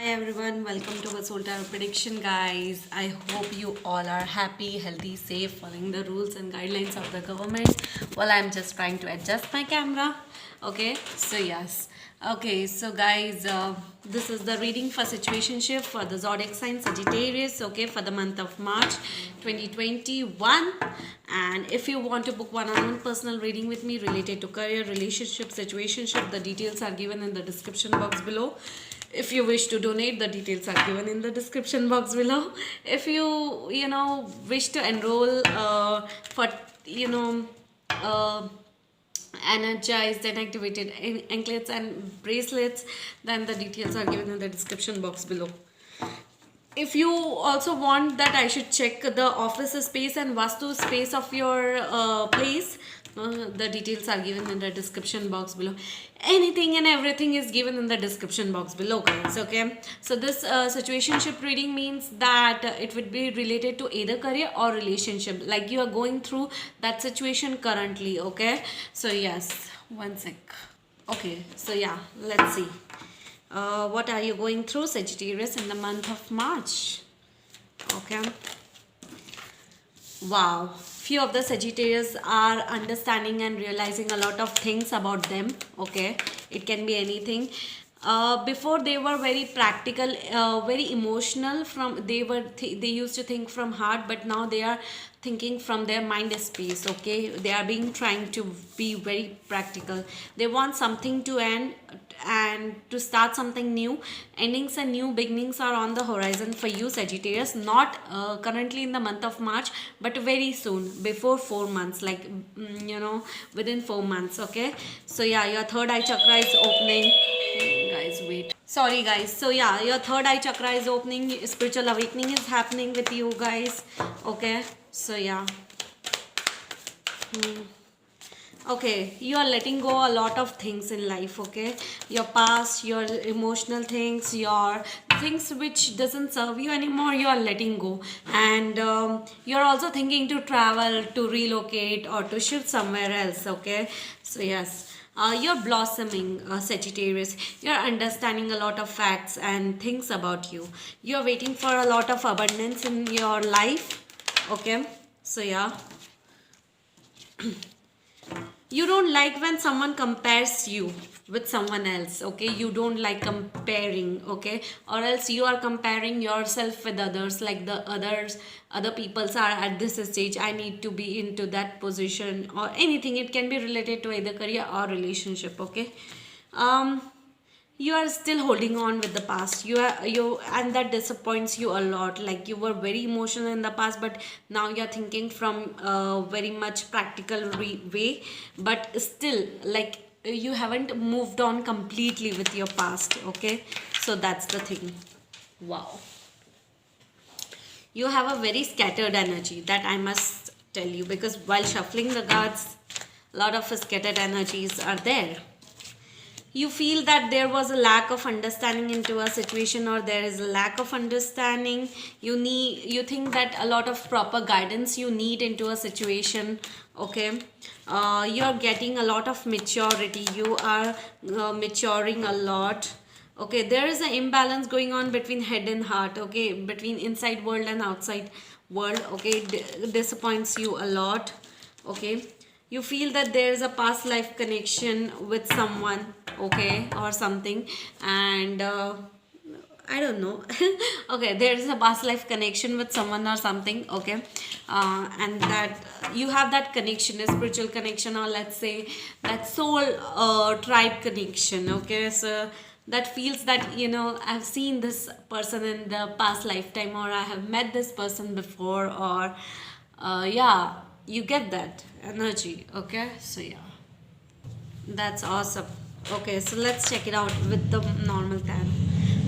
Hi everyone, welcome to Soul Tarot Prediction, guys. I hope you all are happy, healthy, safe, following the rules and guidelines of the government. Well, I'm just trying to adjust my camera. Okay, so yes. Okay, so guys, this is the reading for situationship for the zodiac sign Sagittarius. Okay, for the month of March 2021. And if you want to book one-on-one personal reading with me related to career, relationship, situationship, the details are given in the description box below. If you wish to donate, the details are given in the description box below. If you wish to enroll for you know uh, energized and activated anklets and bracelets, then the details are given in the description box below. If you also want that I should check the office space and vastu space of your place, the details are given in the description box below. Anything and everything is given in the description box below, guys. Okay, so this situationship reading means that it would be related to either career or relationship, like you are going through that situation currently. Okay, so yes, one sec. Okay, so yeah, let's see. What are you going through, Sagittarius, in the month of March? Okay. Wow. Few of the Sagittarius are understanding and realizing a lot of things about them. Okay. It can be anything. Before they were very practical, very emotional. They used to think from heart, but now they are thinking from their mind space. Okay, they are being trying to be very practical. They want something to end and to start something new. Endings and new beginnings are on the horizon for you, Sagittarius. Not currently in the month of March, but very soon, before 4 months, like within 4 months. Okay, so yeah, your third eye chakra is opening. Guys, wait. Sorry, guys. So yeah, your third eye chakra is opening. Spiritual awakening is happening with you guys. Okay, so yeah. Okay, you are letting go a lot of things in life. Okay, your past, your emotional things, your things which doesn't serve you anymore, you are letting go. And you're also thinking to travel, to relocate, or to shift somewhere else. Okay, so yes, you're blossoming, Sagittarius. You're understanding a lot of facts and things about you. You're waiting for a lot of abundance in your life. Okay, so yeah, you don't like when someone compares you with someone else. Okay, you don't like comparing. Okay, or else you are comparing yourself with others, like the other peoples are at this stage, I need to be into that position, or anything. It can be related to either career or relationship. Okay, um you are still holding on with the past. You and that disappoints you a lot. Like, you were very emotional in the past, but now you're thinking from a very much practical way. But still, like, you haven't moved on completely with your past. Okay, so that's the thing. Wow, you have a very scattered energy, that I must tell you, because while shuffling the cards, a lot of scattered energies are there. You feel that there was a lack of understanding into a situation, or there is a lack of understanding. You think that a lot of proper guidance you need into a situation. Okay, you're getting a lot of maturity. You are maturing a lot. Okay, there is an imbalance going on between head and heart. Okay, between inside world and outside world. Okay, disappoints you a lot. Okay, you feel that there is a past life connection with someone. Okay, or something. And I don't know. Okay, there is a past life connection with someone or something. Okay, and that you have that connection, a spiritual connection, or let's say that soul tribe connection. Okay, so that feels that I've seen this person in the past lifetime, or I have met this person before, or yeah, you get that energy. Okay, so yeah, that's awesome. Okay, so let's check it out with the normal time.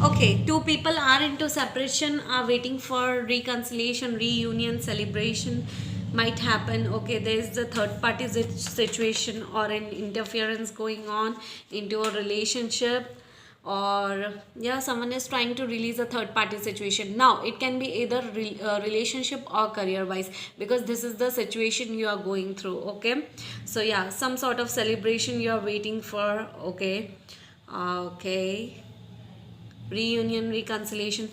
Okay, two people are into separation, are waiting for reconciliation, reunion, celebration might happen. Okay, there's the third party situation or an interference going on into a relationship, or yeah, someone is trying to release a third party situation. Now it can be either relationship or career wise, because this is the situation you are going through. Okay, so yeah, some sort of celebration you are waiting for. Okay, okay, reunion, reconciliation.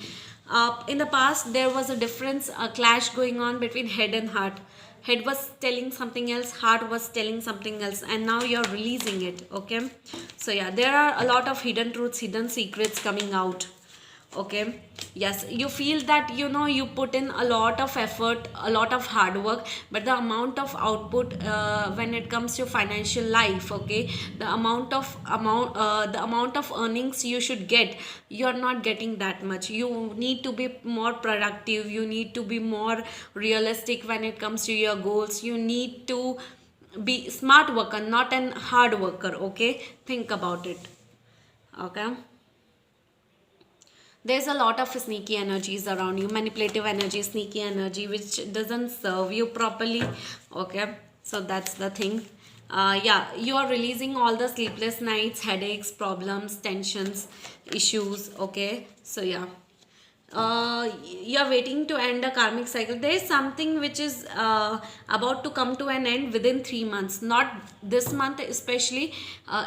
In the past there was a difference, a clash going on between head and heart. Head was telling something else, heart was telling something else, and now you're releasing it. Okay, so yeah, there are a lot of hidden truths, hidden secrets coming out. Okay, yes, you feel that, you know, you put in a lot of effort, a lot of hard work, but the amount of output, when it comes to financial life, okay, the amount of earnings you should get, you're not getting that much. You need to be more productive, you need to be more realistic when it comes to your goals. You need to be smart worker, not an hard worker. Okay, think about it. Okay, there's a lot of sneaky energies around you, manipulative energy, sneaky energy, which doesn't serve you properly. Okay, so that's the thing. Yeah, you are releasing all the sleepless nights, headaches, problems, tensions, issues. Okay, so yeah, you're waiting to end a karmic cycle. There is something which is about to come to an end within 3 months, not this month especially.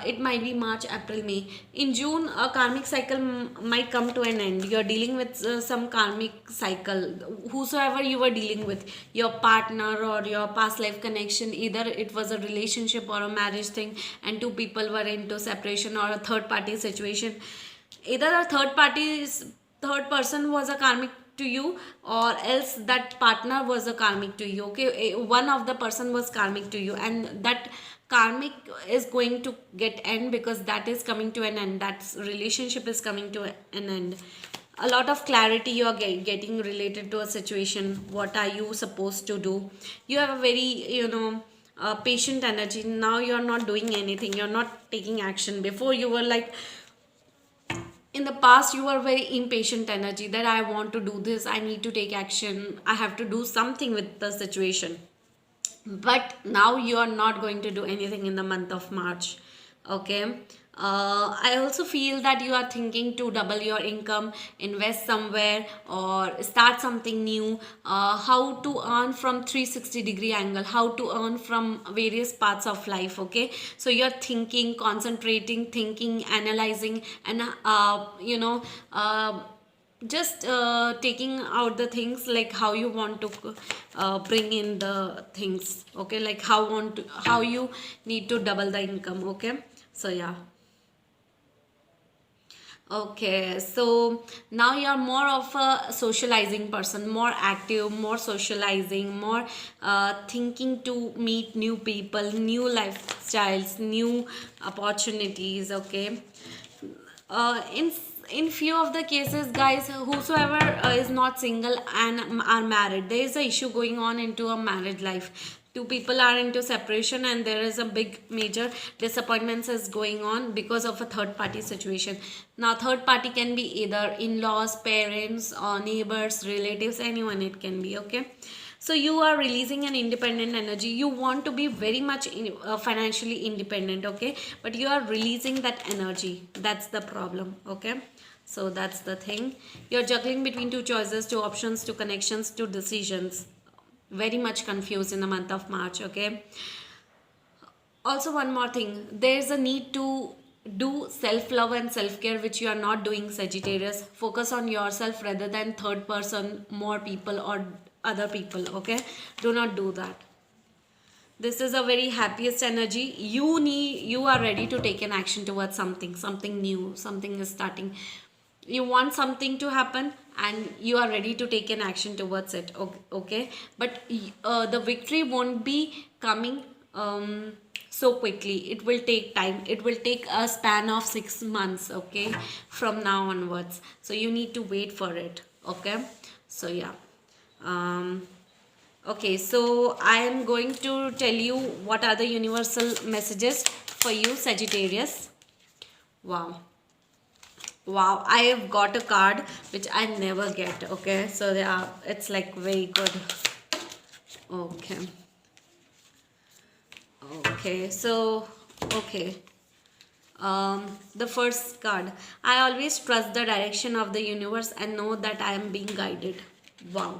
It might be March, April, May. In June, a karmic cycle might come to an end. You're dealing with some karmic cycle. Whosoever you were dealing with, your partner or your past life connection, either it was a relationship or a marriage thing, and two people were into separation, or a third party situation. Either a third person was a karmic to you, or else that partner was a karmic to you. Okay, one of the person was karmic to you, and that karmic is going to get end, because that is coming to an end, that relationship is coming to an end. A lot of clarity you are getting related to a situation. What are you supposed to do? You have a very, patient energy. Now you're not doing anything, you're not taking action. Before you were like, in the past you were very impatient energy, that I want to do this, I need to take action, I have to do something with the situation. But now you are not going to do anything in the month of March. Okay, I also feel that you are thinking to double your income, invest somewhere, or start something new. How to earn from 360-degree angle, how to earn from various parts of life. Okay, so you're thinking, concentrating, thinking, analyzing, and just taking out the things, like how you want to bring in the things. Okay, like how you need to double the income. Okay, so yeah. Okay, so now you're more of a socializing person, more active, more socializing, more thinking to meet new people, new lifestyles, new opportunities. Okay, in few of the cases, guys, whosoever is not single and are married, there is a issue going on into a marriage life. Two people are into separation, and there is a big major disappointments is going on because of a third party situation. Now third party can be either in-laws, parents, or neighbors, relatives, anyone it can be. Okay, so you are releasing an independent energy. You want to be very much financially independent. Okay, but you are releasing that energy. That's the problem. Okay, so that's the thing. You're juggling between two choices, two options, two connections, two decisions. Very much confused in the month of March. Okay, also one more thing, there's a need to do self love and self care, which you are not doing, Sagittarius. Focus on yourself rather than third person, more people, or other people. Okay, do not do that. This is a very happiest energy. You are ready to take an action towards something new, something is starting. You want something to happen, and you are ready to take an action towards it. Okay, but the victory won't be coming so quickly. It will take time, it will take a span of 6 months. Okay, from now onwards, so you need to wait for it. Okay, so yeah. Okay, so I am going to tell you what are the universal messages for you, Sagittarius. Wow. Wow, I have got a card which I never get. Okay, so yeah, it's like very good. Okay. Okay, so okay. The first card. I always trust the direction of the universe and know that I am being guided. Wow.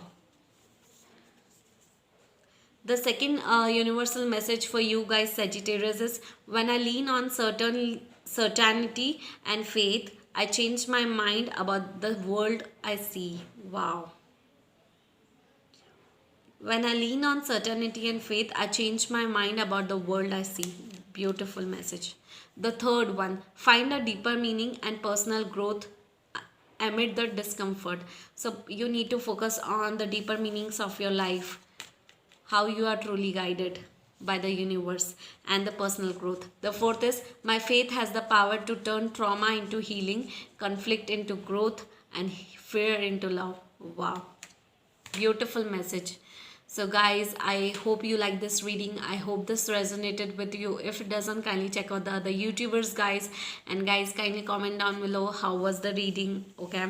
The second universal message for you guys, Sagittarius, is when I lean on certainty and faith, I changed my mind about the world I see. Wow. When I lean on certainty and faith, I change my mind about the world I see. Beautiful message. The third one, find a deeper meaning and personal growth amid the discomfort. So you need to focus on the deeper meanings of your life, how you are truly guided by the universe, and the personal growth. The fourth is, my faith has the power to turn trauma into healing, conflict into growth, and fear into love. Wow. Beautiful message. So guys, I hope you like this reading. I hope this resonated with you. If it doesn't, kindly check out the other YouTubers, guys. And guys, kindly comment down below how was the reading. Okay.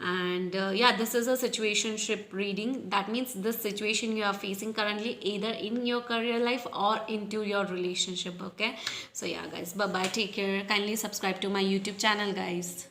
And yeah, this is a situationship reading. That means this situation you are facing currently, either in your career life or into your relationship. Okay. So yeah guys, bye bye, take care. Kindly subscribe to my YouTube channel, guys.